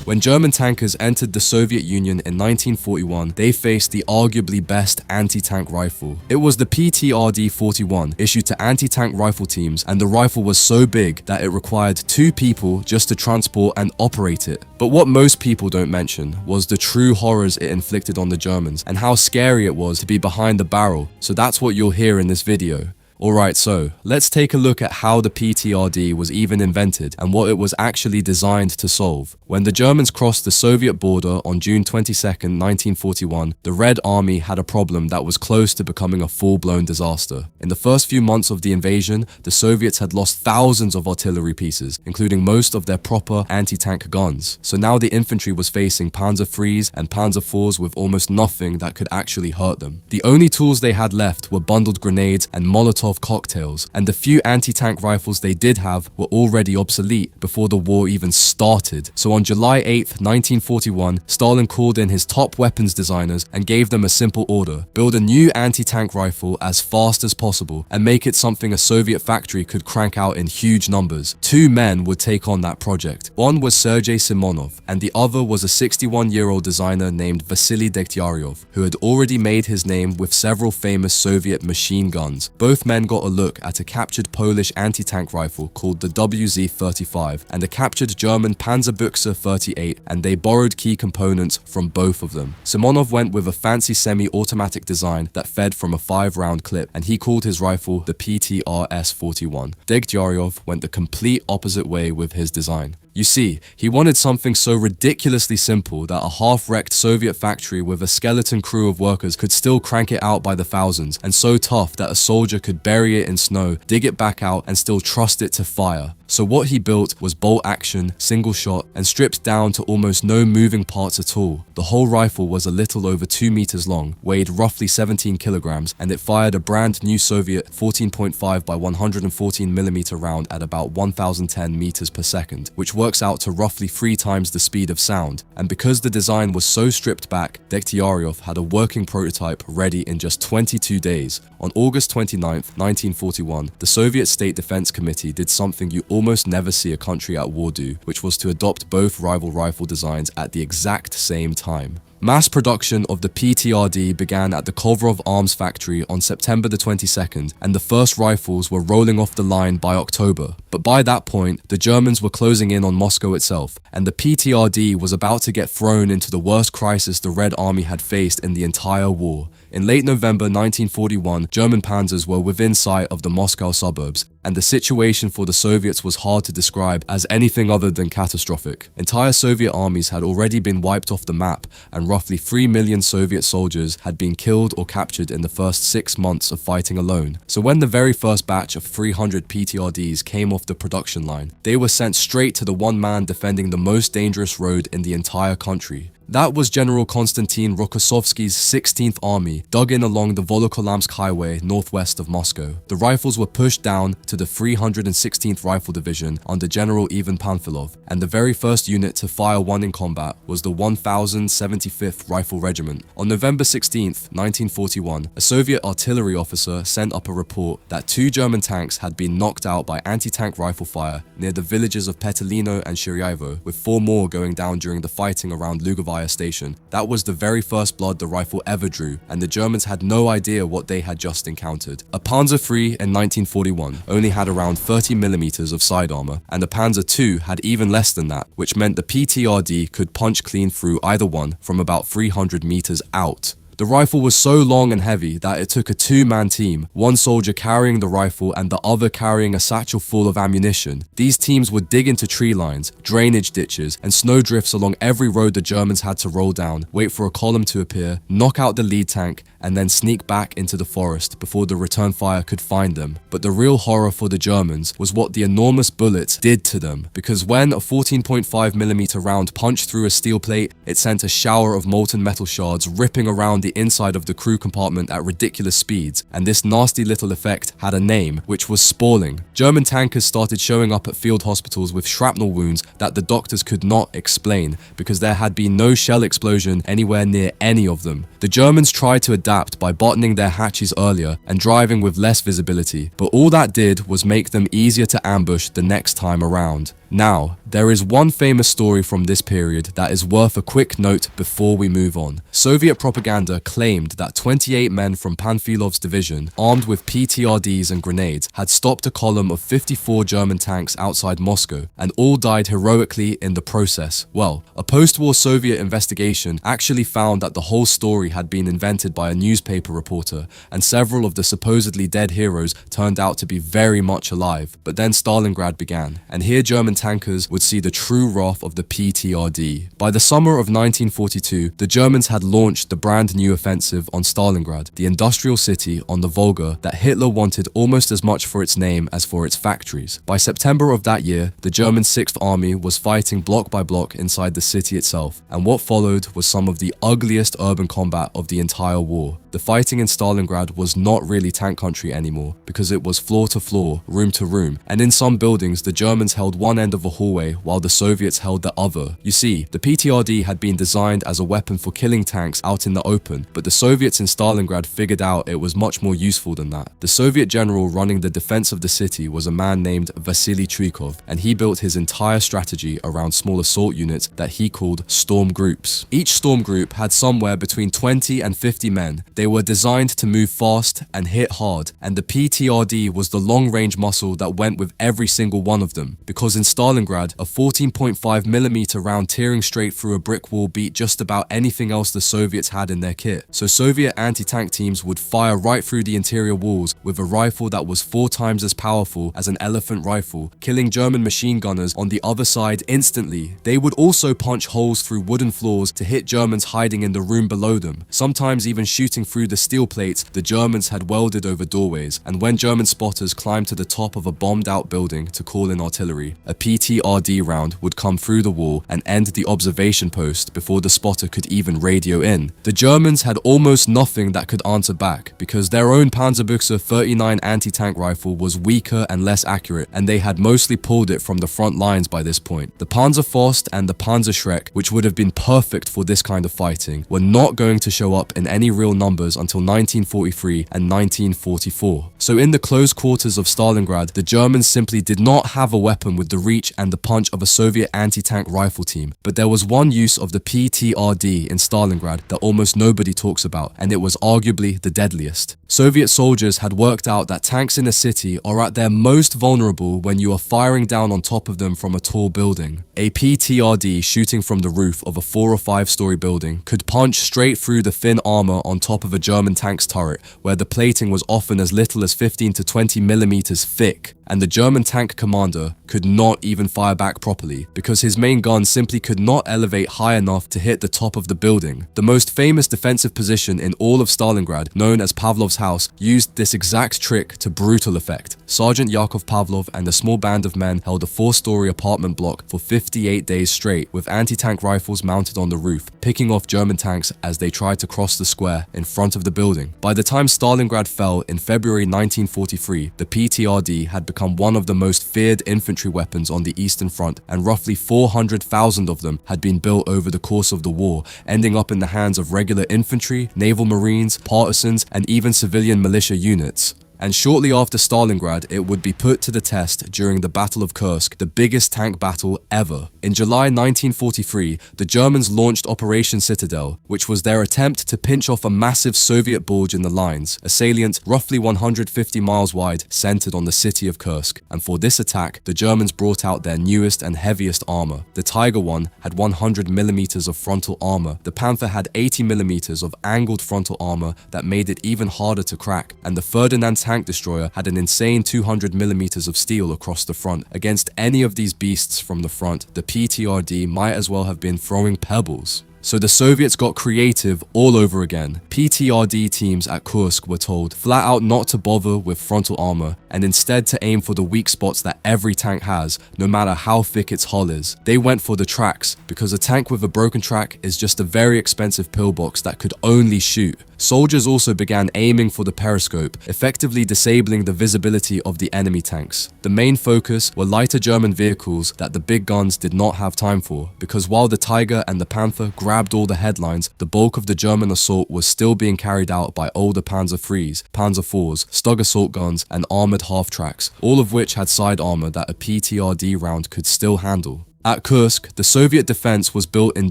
When German tankers entered the Soviet Union in 1941, they faced the arguably best anti-tank rifle. It was the PTRD-41, issued to anti-tank rifle teams, and the rifle was so big that it required 2 people just to transport and operate it. But what most people don't mention was the true horrors it inflicted on the Germans and how scary it was to be behind the barrel, so that's what you'll hear in this video. Alright, so let's take a look at how the PTRD was even invented and what it was actually designed to solve. When the Germans crossed the Soviet border on June 22, 1941, the Red Army had a problem that was close to becoming a full-blown disaster. In the first few months of the invasion, the Soviets had lost thousands of artillery pieces, including most of their proper anti-tank guns. So now the infantry was facing Panzer IIIs and Panzer IVs with almost nothing that could actually hurt them. The only tools they had left were bundled grenades and Molotov cocktails, and the few anti-tank rifles they did have were already obsolete before the war even started. So on July 8, 1941, Stalin called in his top weapons designers and gave them a simple order: build a new anti-tank rifle as fast as possible and make it something a Soviet factory could crank out in huge numbers. 2 men would take on that project. One was Sergei Simonov, and the other was a 61-year-old designer named Vasily Degtyaryov, who had already made his name with several famous Soviet machine guns. Both men got a look at a captured Polish anti-tank rifle called the WZ-35 and a captured German Panzerbüchse 38, and they borrowed key components from both of them. Simonov went with a fancy semi-automatic design that fed from a 5-round clip, and he called his rifle the PTRS-41. Degtyaryov went the complete opposite way with his design. You see, he wanted something so ridiculously simple that a half-wrecked Soviet factory with a skeleton crew of workers could still crank it out by the thousands, and so tough that a soldier could bury it in snow, dig it back out, and still trust it to fire. So what he built was bolt action, single shot, and stripped down to almost no moving parts at all. The whole rifle was a little over 2 meters long, weighed roughly 17 kilograms, and it fired a brand new Soviet 14.5 by 114 millimeter round at about 1010 meters per second, which works out to roughly 3 times the speed of sound. And because the design was so stripped back, Degtyaryov had a working prototype ready in just 22 days. On August 29, 1941, the Soviet State Defense Committee did something you almost never see a country at war do, which was to adopt both rival rifle designs at the exact same time. Mass production of the PTRD began at the Kovrov Arms Factory on September the 22nd, and the first rifles were rolling off the line by October. But by that point, the Germans were closing in on Moscow itself, and the PTRD was about to get thrown into the worst crisis the Red Army had faced in the entire war. In late November 1941, German panzers were within sight of the Moscow suburbs, and the situation for the Soviets was hard to describe as anything other than catastrophic. Entire Soviet armies had already been wiped off the map, and roughly 3 million Soviet soldiers had been killed or captured in the first 6 months of fighting alone. So when the very first batch of 300 PTRDs came off the production line, they were sent straight to the one man defending the most dangerous road in the entire country. That was General Konstantin Rokossovsky's 16th Army, dug in along the Volokolamsk Highway northwest of Moscow. The rifles were pushed down to the 316th Rifle Division under General Ivan Panfilov, and the very first unit to fire one in combat was the 1075th Rifle Regiment. On November 16, 1941, a Soviet artillery officer sent up a report that 2 German tanks had been knocked out by anti-tank rifle fire near the villages of Petelino and Shiryaevo, with 4 more going down during the fighting around Lugovo station. That was the very first blood the rifle ever drew, and the Germans had no idea what they had just encountered. A Panzer III in 1941 only had around 30 millimeters of side armor, and the Panzer II had even less than that, which meant the PTRD could punch clean through either one from about 300 meters out. The rifle was so long and heavy that it took a 2-man team, one soldier carrying the rifle and the other carrying a satchel full of ammunition. These teams would dig into tree lines, drainage ditches, and snow drifts along every road the Germans had to roll down, wait for a column to appear, knock out the lead tank, and then sneak back into the forest before the return fire could find them. But the real horror for the Germans was what the enormous bullets did to them, because when a 14.5mm round punched through a steel plate, it sent a shower of molten metal shards ripping around the inside of the crew compartment at ridiculous speeds, and this nasty little effect had a name, which was spalling. German tankers started showing up at field hospitals with shrapnel wounds that the doctors could not explain because there had been no shell explosion anywhere near any of them. The Germans tried to adapt by buttoning their hatches earlier and driving with less visibility, but all that did was make them easier to ambush the next time around. Now, there is one famous story from this period that is worth a quick note before we move on. Soviet propaganda claimed that 28 men from Panfilov's division, armed with PTRDs and grenades, had stopped a column of 54 German tanks outside Moscow, and all died heroically in the process. Well, a post-war Soviet investigation actually found that the whole story had been invented by a newspaper reporter, and several of the supposedly dead heroes turned out to be very much alive. But then Stalingrad began, and here German tankers would see the true wrath of the PTRD. By the summer of 1942, the Germans had launched the brand new offensive on Stalingrad, the industrial city on the Volga that Hitler wanted almost as much for its name as for its factories. By September of that year, the German 6th Army was fighting block by block inside the city itself, and what followed was some of the ugliest urban combat of the entire war. The fighting in Stalingrad was not really tank country anymore because it was floor to floor, room to room, and in some buildings the Germans held one end of a hallway while the Soviets held the other. You see, the PTRD had been designed as a weapon for killing tanks out in the open, but the Soviets in Stalingrad figured out it was much more useful than that. The Soviet general running the defense of the city was a man named Vasily Degtyaryov, and he built his entire strategy around small assault units that he called storm groups. Each storm group had somewhere between 20 and 50 men. They were designed to move fast and hit hard, and the PTRD was the long-range muscle that went with every single one of them, because in Stalingrad, a 14.5mm round tearing straight through a brick wall beat just about anything else the Soviets had in their kit. So Soviet anti-tank teams would fire right through the interior walls with a rifle that was 4 times as powerful as an elephant rifle, killing German machine gunners on the other side instantly. They would also punch holes through wooden floors to hit Germans hiding in the room below them, sometimes even shooting through the steel plates the Germans had welded over doorways. And when German spotters climbed to the top of a bombed-out building to call in artillery, a PTRD round would come through the wall and end the observation post before the spotter could even radio in. The Germans had almost nothing that could answer back because their own Panzerbuchse 39 anti-tank rifle was weaker and less accurate, and they had mostly pulled it from the front lines by this point. The Panzerfaust and the Panzerschreck, which would have been perfect for this kind of fighting, were not going to show up in any real numbers until 1943 and 1944. So in the close quarters of Stalingrad, the Germans simply did not have a weapon with the reach and the punch of a Soviet anti-tank rifle team. But there was one use of the PTRD in Stalingrad that almost nobody talks about, and it was arguably the deadliest. Soviet soldiers had worked out that tanks in a city are at their most vulnerable when you are firing down on top of them from a tall building. A PTRD shooting from the roof of a 4 or 5 story building could punch straight through the thin armor on top of a German tank's turret, where the plating was often as little as 15 to 20mm thick, and the German tank commander could not even fire back properly because his main gun simply could not elevate high enough to hit the top of the building. The most famous defensive position in all of Stalingrad, known as Pavlov's house, used this exact trick to brutal effect. Sergeant Yakov Pavlov and a small band of men held a 4-story apartment block for 58 days straight with anti-tank rifles mounted on the roof, picking off German tanks as they tried to cross the square in front of the building. By the time Stalingrad fell in February 1943, the PTRD had become one of the most feared infantry weapons on the Eastern Front, and roughly 400,000 of them had been built over the course of the war, ending up in the hands of regular infantry, naval marines, partisans, and even civilian militia units. And shortly after Stalingrad, it would be put to the test during the Battle of Kursk, the biggest tank battle ever. In July 1943, the Germans launched Operation Citadel, which was their attempt to pinch off a massive Soviet bulge in the lines, a salient roughly 150 miles wide, centered on the city of Kursk. And for this attack, the Germans brought out their newest and heaviest armor. The Tiger one had 100mm of frontal armor, the Panther had 80mm of angled frontal armor that made it even harder to crack, and the Ferdinand tank destroyer had an insane 200mm of steel across the front. Against any of these beasts from the front, the PTRD might as well have been throwing pebbles. So the Soviets got creative all over again. PTRD teams at Kursk were told flat out not to bother with frontal armor and instead to aim for the weak spots that every tank has, no matter how thick its hull is. They went for the tracks, because a tank with a broken track is just a very expensive pillbox that could only shoot. Soldiers also began aiming for the periscope, effectively disabling the visibility of the enemy tanks. The main focus were lighter German vehicles that the big guns did not have time for, because while the Tiger and the Panther grabbed all the headlines, the bulk of the German assault was still being carried out by older Panzer IIIs, Panzer IVs, Stug assault guns, and armored half-tracks, all of which had side armor that a PTRD round could still handle. At Kursk, the Soviet defense was built in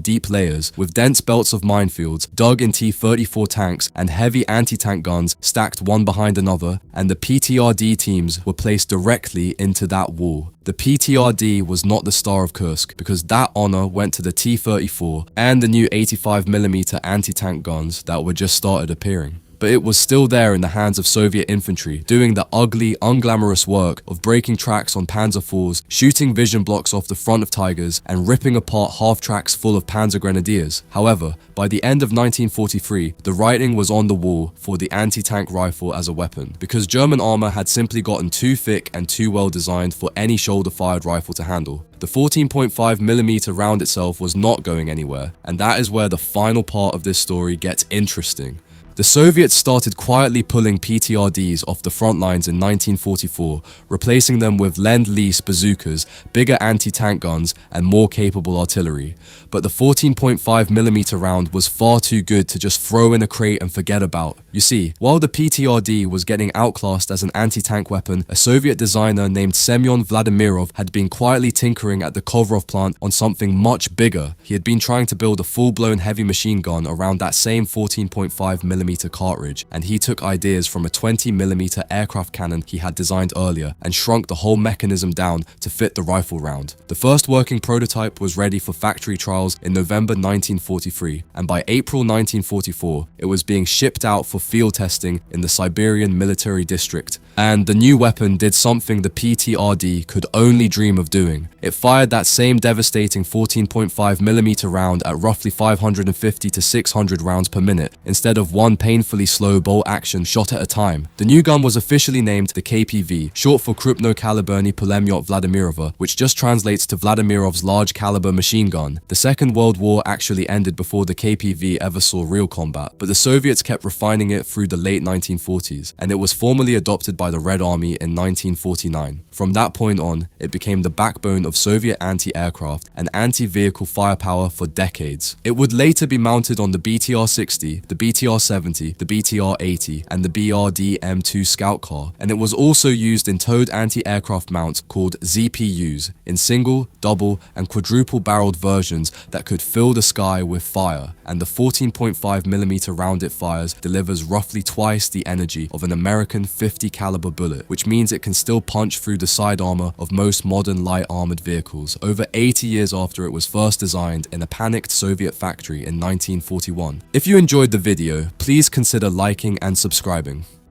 deep layers, with dense belts of minefields, dug in T-34 tanks, and heavy anti-tank guns stacked one behind another, and the PTRD teams were placed directly into that wall. The PTRD was not the star of Kursk, because that honor went to the T-34 and the new 85mm anti-tank guns that were just started appearing. But it was still there in the hands of Soviet infantry, doing the ugly, unglamorous work of breaking tracks on Panzer IVs, shooting vision blocks off the front of Tigers, and ripping apart half-tracks full of Panzer Grenadiers. However, by the end of 1943, the writing was on the wall for the anti-tank rifle as a weapon, because German armor had simply gotten too thick and too well designed for any shoulder-fired rifle to handle. The 14.5mm round itself was not going anywhere, and that is where the final part of this story gets interesting. The Soviets started quietly pulling PTRDs off the front lines in 1944, replacing them with Lend-Lease bazookas, bigger anti-tank guns, and more capable artillery. But the 14.5mm round was far too good to just throw in a crate and forget about. You see, while the PTRD was getting outclassed as an anti-tank weapon, a Soviet designer named Semyon Vladimirov had been quietly tinkering at the Kovrov plant on something much bigger. He had been trying to build a full-blown heavy machine gun around that same 14.5mm cartridge, and he took ideas from a 20mm aircraft cannon he had designed earlier and shrunk the whole mechanism down to fit the rifle round. The first working prototype was ready for factory trials in November 1943, and by April 1944, it was being shipped out for field testing in the Siberian military district. And the new weapon did something the PTRD could only dream of doing. It fired that same devastating 14.5mm round at roughly 550 to 600 rounds per minute, instead of one painfully slow bolt action shot at a time. The new gun was officially named the KPV, short for Krupno-Kaliberny Pulemyot Vladimirova, which just translates to Vladimirov's large caliber machine gun. The Second World War actually ended before the KPV ever saw real combat, but the Soviets kept refining it through the late 1940s, and it was formally adopted by the Red Army in 1949. From that point on, it became the backbone of Soviet anti-aircraft and anti-vehicle firepower for decades. It would later be mounted on the BTR-60, the BTR-70, the BTR-80, and the BRD-M2 Scout car, and it was also used in towed anti-aircraft mounts called ZPUs, in single, double, and quadruple-barreled versions that could fill the sky with fire, and the 14.5mm round it fires delivers roughly twice the energy of an American .50 caliber bullet, which means it can still punch through the side armor of most modern light armored vehicles, over 80 years after it was first designed in a panicked Soviet factory in 1941. If you enjoyed the video, please consider liking and subscribing.